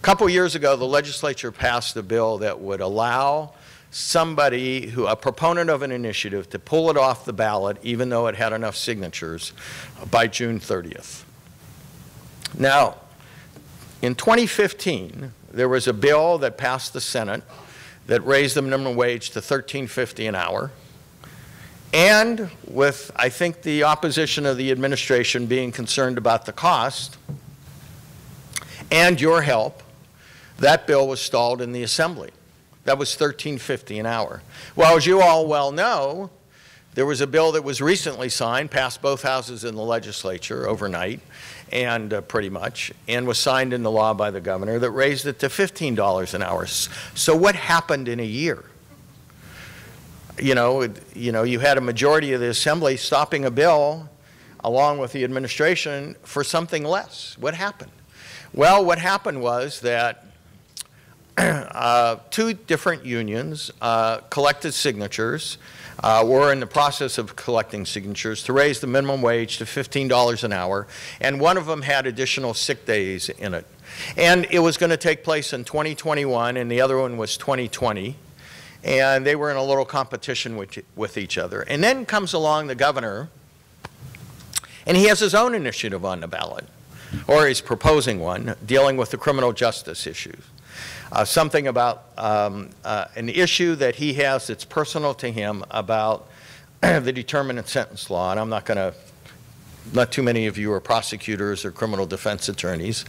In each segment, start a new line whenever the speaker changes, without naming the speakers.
couple years ago, the legislature passed a bill that would allow somebody a proponent of an initiative to pull it off the ballot even though it had enough signatures by June 30th. Now, in 2015, there was a bill that passed the Senate that raised the minimum wage to $13.50 an hour. And with, I think, the opposition of the administration being concerned about the cost and your help, that bill was stalled in the Assembly. That was $13.50 an hour. Well, as you all well know, there was a bill that was recently signed, passed both houses in the legislature overnight, and pretty much, and was signed into law by the governor that raised it to $15 an hour. So what happened in a year? You had a majority of the Assembly stopping a bill along with the administration for something less. What happened? Well, what happened was that two different unions collected signatures, were in the process of collecting signatures to raise the minimum wage to $15 an hour, and one of them had additional sick days in it. And it was going to take place in 2021, and the other one was 2020, and they were in a little competition with each other. And then comes along the governor, and he has his own initiative on the ballot, or he's proposing one, dealing with the criminal justice issues. Something about an issue that he has that's personal to him about the determinate sentence law. And I'm not going to, not too many of you are prosecutors or criminal defense attorneys.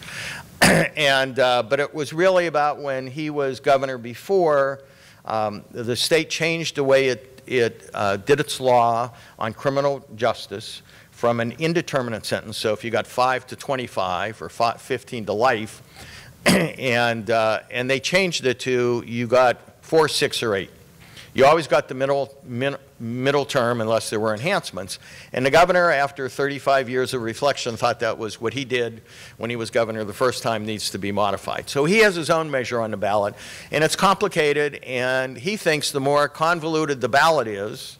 But it was really about when he was governor before, the state changed the way it did its law on criminal justice from an indeterminate sentence. So if you got 5 to 25 or 15 to life, and they changed it to you got 4, 6, or 8. You always got the middle term unless there were enhancements. And the governor, after 35 years of reflection, thought that was what he did when he was governor the first time needs to be modified. So he has his own measure on the ballot, and it's complicated, and he thinks the more convoluted the ballot is,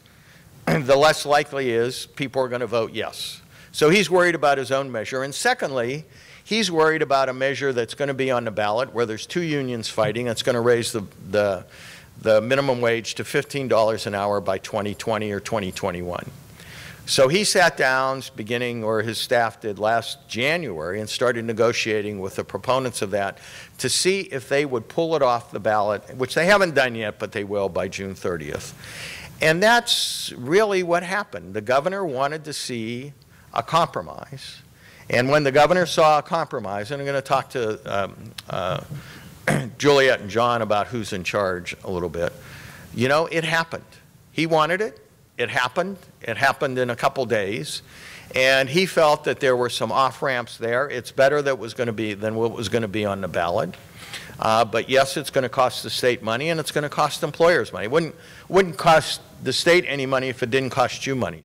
the less likely is people are going to vote yes. So he's worried about his own measure. And secondly, he's worried about a measure that's going to be on the ballot where there's two unions fighting. It's going to raise the minimum wage to $15 an hour by 2020 or 2021. So he sat down or his staff did last January and started negotiating with the proponents of that to see if they would pull it off the ballot, which they haven't done yet, but they will by June 30th. And that's really what happened. The governor wanted to see a compromise. And when the governor saw a compromise, and I'm going to talk to Juliet and John about who's in charge a little bit, you know, it happened. He wanted it. It happened. It happened in a couple days. And he felt that there were some off-ramps there. It's better that was going to be than what was going to be on the ballot. But yes, it's going to cost the state money, and it's going to cost employers money. It wouldn't cost the state any money if it didn't cost you money.